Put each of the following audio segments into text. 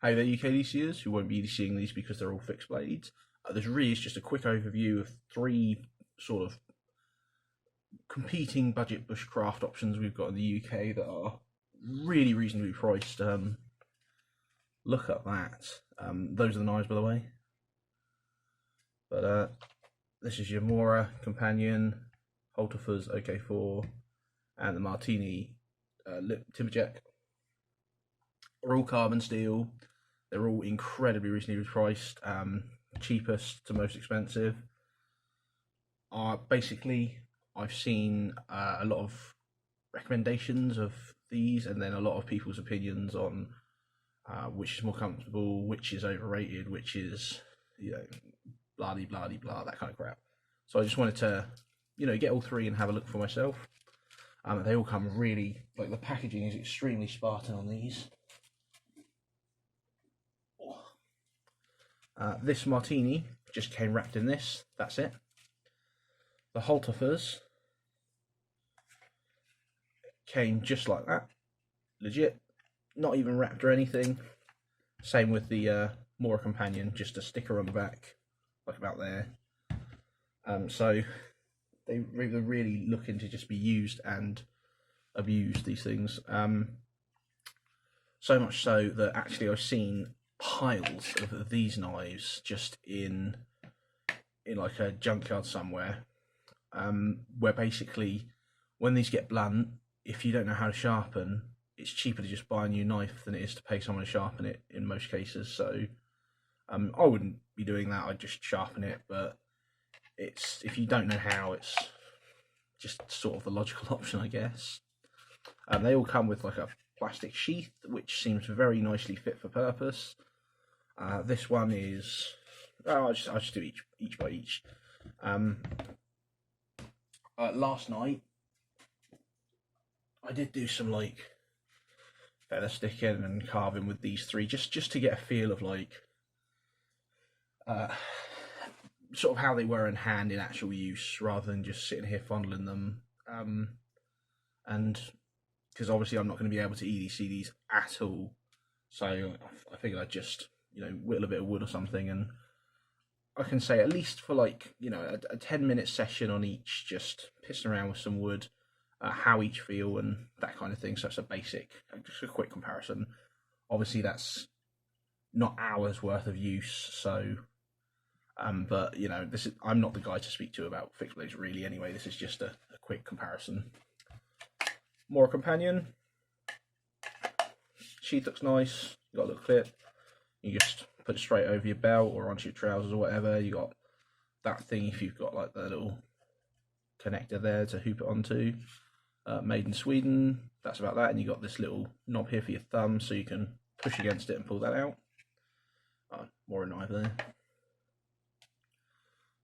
Hey there, UK DCers who won't be seeing these because they're all fixed blades. This really is just a quick overview of three sort of competing budget bushcraft options we've got in the UK that are really reasonably priced. Look at that. Those are the knives, by the way. But this is your Mora Companion, Hultafors OK4, and the Martiini Timberjack. They're all carbon steel. They're all incredibly reasonably priced, cheapest to most expensive. Basically, I've seen a lot of recommendations of these, and then a lot of people's opinions on which is more comfortable, which is overrated, which is, blah blah blah, that kind of crap. So I just wanted to, get all three and have a look for myself. They all come really, the packaging is extremely Spartan on these. This Martiini just came wrapped in this, that's it. The Hultafors came just like that, legit, not even wrapped or anything. Same with the Mora Companion, just a sticker on the back, like about there. So they're really looking to just be used and abused, these things. So much so that actually I've seen piles of these knives just in like a junkyard somewhere, where basically when these get blunt, if you don't know how to sharpen, it's cheaper to just buy a new knife than it is to pay someone to sharpen it in most cases. So I wouldn't be doing that, I'd just sharpen it, but if you don't know how, it's just sort of the logical option, I guess. They all come with like a plastic sheath, which seems very nicely fit for purpose. This one is, I'll just do each by each. Last night I did do some feather sticking and carving with these three, just to get a feel of sort of how they were in hand in actual use, rather than just sitting here fondling them. And because obviously I'm not going to be able to EDC these at all, so I figured I'd just whittle a bit of wood or something, and I can say at least for a 10-minute session on each, just pissing around with some wood, how each feel and that kind of thing. So it's just a quick comparison. Obviously that's not hours worth of use, so but I'm not the guy to speak to about fixed blades really anyway. This is just a quick comparison. Mora Companion, sheath looks nice, you got a little clip, you just put it straight over your belt or onto your trousers or whatever. You got that thing if you've got the little connector there to hoop it onto. Made in Sweden, that's about that. And you got this little knob here for your thumb, so you can push against it and pull that out. More a knife there.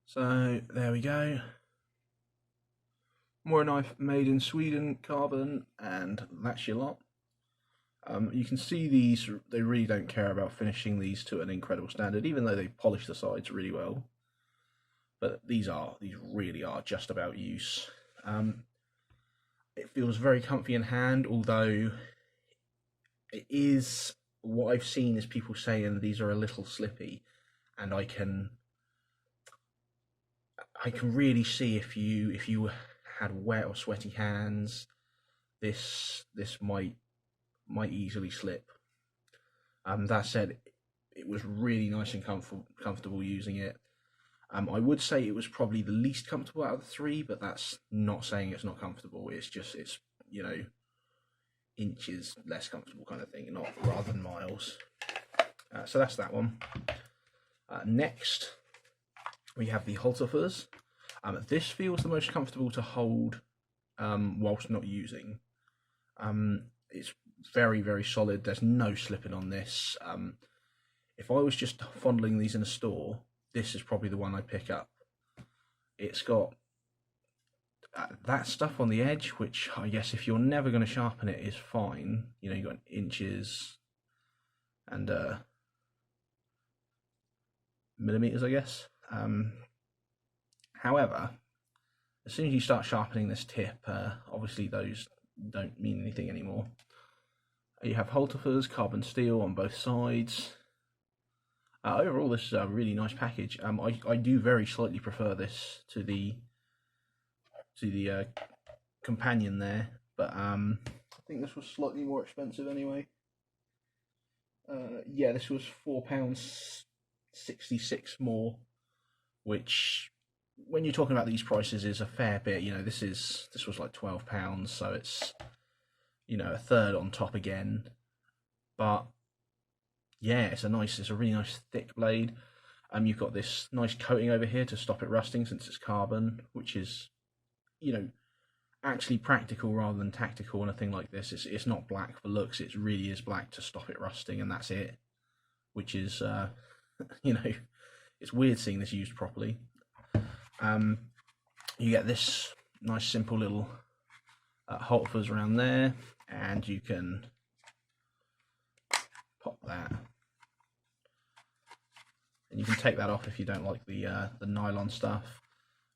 So there we go. More a knife made in Sweden, carbon, and that's your lot. You can see these, they really don't care about finishing these to an incredible standard, even though they polish the sides really well. But these really are just about use. It feels very comfy in hand, although it is, what I've seen is people saying these are a little slippy, and I can really see if you had wet or sweaty hands, this might easily slip. That said, it was really nice and comfortable using it. I would say it was probably the least comfortable out of the three, but that's not saying it's not comfortable. It's just inches less comfortable kind of thing, rather than miles. So that's that one. Next, we have the Hultafors. This feels the most comfortable to hold whilst not using. It's very, very solid. There's no slipping on this. If I was just fondling these in a store, this is probably the one I'd pick up. It's got that stuff on the edge, which I guess if you're never going to sharpen it is fine. You've got inches and millimeters, I guess. However, as soon as you start sharpening this tip, obviously those don't mean anything anymore. You have Hultafors, carbon steel on both sides. Overall, this is a really nice package. I do very slightly prefer this to the companion there, but I think this was slightly more expensive anyway. Yeah, this was £4.66 more, which, when you're talking about these prices, is a fair bit. You know, this was like £12, so it's, you know, a third on top again. But yeah, it's a really nice thick blade. You've got this nice coating over here to stop it rusting since it's carbon, which is, you know, actually practical rather than tactical on a thing like this. It's not black for looks, it really is black to stop it rusting, and that's it. Which is, you know, it's weird seeing this used properly. You get this nice simple little Hultafors around there, and you can pop that. And you can take that off if you don't like the nylon stuff,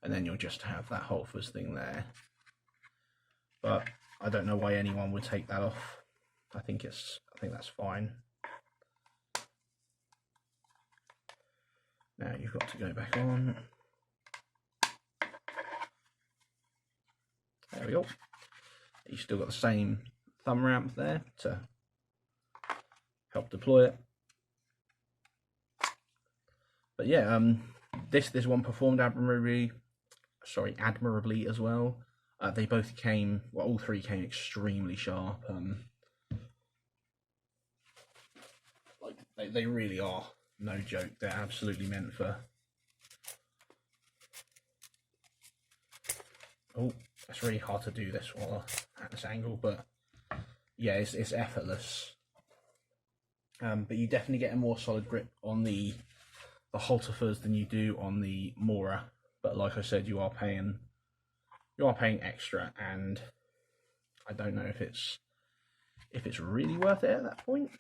and then you'll just have that Hultafors thing there. But I don't know why anyone would take that off. I think that's fine. Now you've got to go back on. There we go. You've still got the same thumb ramp there to help deploy it. But yeah, this one performed admirably as well. They both came, well, all three came extremely sharp. Like they really are no joke. They're absolutely meant for. Oh, it's really hard to do this while at this angle, but yeah, it's effortless. But you definitely get a more solid grip on the Hultafors than you do on the Mora. But like I said, you are paying extra, and I don't know if it's really worth it at that point.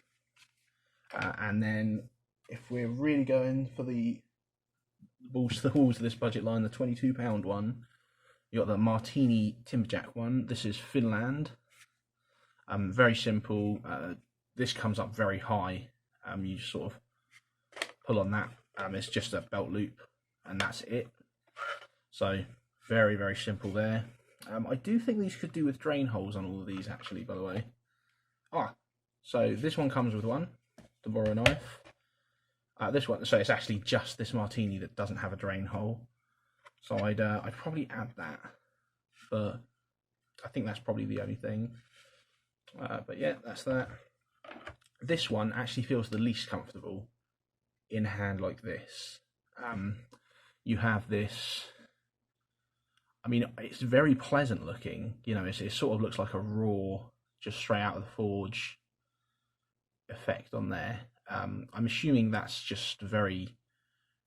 And then if we're really going for the balls to the walls of this budget line, the £22 one, you got the Martiini Timberjack one. This is Finland. Very simple. This comes up very high. You just sort of pull on that. It's just a belt loop, and that's it. So very, very simple there. I do think these could do with drain holes on all of these, actually, by the way. So this one comes with one, to borrow a knife. This one, so it's actually just this Martiini that doesn't have a drain hole. So I'd probably add that, but I think that's probably the only thing. But yeah, that's that. This one actually feels the least comfortable in hand like this. You have this. I mean, it's very pleasant looking. You know, it sort of looks like a raw, just straight out of the forge effect on there. I'm assuming that's just very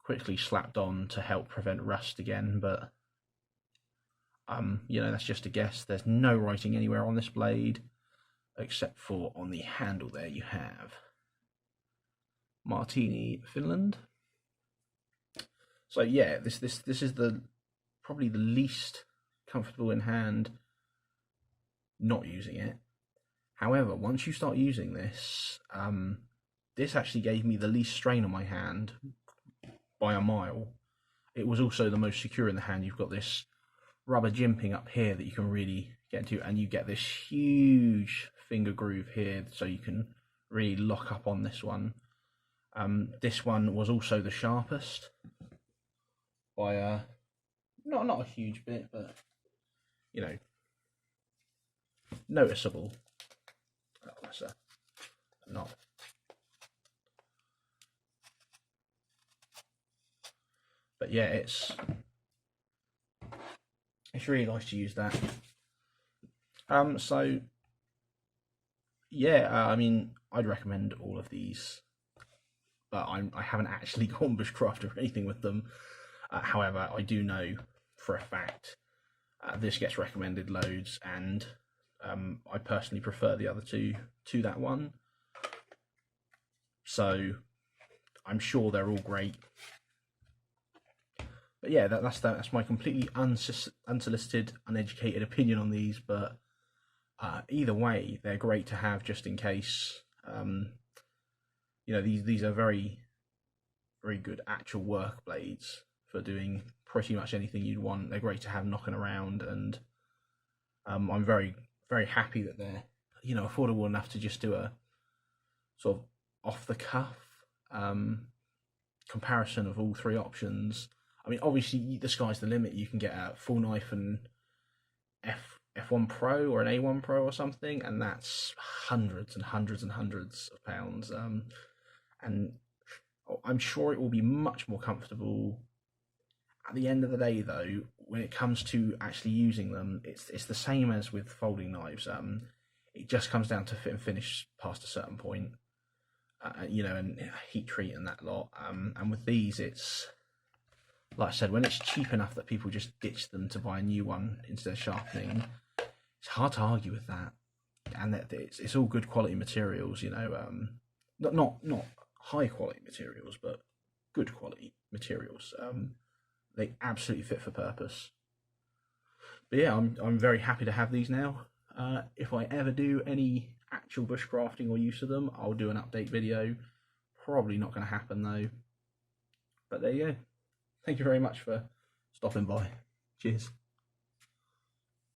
quickly slapped on to help prevent rust again, but you know, that's just a guess. There's no writing anywhere on this blade, except for on the handle there you have Martiini, Finland. So yeah, this is probably the least comfortable in hand not using it. However, once you start using this, this actually gave me the least strain on my hand by a mile. It was also the most secure in the hand. You've got this rubber jimping up here that you can really get into, and you get this huge finger groove here, so you can really lock up on this one. This one was also the sharpest by a not a huge bit, but you know, noticeable. Oh, that's a knot. But yeah, it's really nice to use that. So yeah, I mean, I'd recommend all of these, but I haven't actually gone bushcraft or anything with them. However, I do know for a fact this gets recommended loads, and I personally prefer the other two to that one. So I'm sure they're all great. But yeah, that's my completely unsolicited, uneducated opinion on these. But Either way, they're great to have just in case. You know, these are very, very good actual work blades for doing pretty much anything you'd want. They're great to have knocking around, and I'm very, very happy that they're, you know, affordable enough to just do a sort of off the cuff comparison of all three options. I mean, obviously the sky's the limit. You can get a full knife and F1 Pro or an A1 Pro or something, and that's hundreds and hundreds and hundreds of pounds. And I'm sure it will be much more comfortable. At the end of the day, though, when it comes to actually using them, it's the same as with folding knives. It just comes down to fit and finish past a certain point, you know, and heat treat and that lot. And with these, it's like I said, when it's cheap enough that people just ditch them to buy a new one instead of sharpening, it's hard to argue with that. And that it's all good quality materials, you know, not high quality materials, but good quality materials. They absolutely fit for purpose. But yeah, I'm very happy to have these now. If I ever do any actual bushcrafting or use of them, I'll do an update video. Probably not going to happen though. But there you go. Thank you very much for stopping by. Cheers.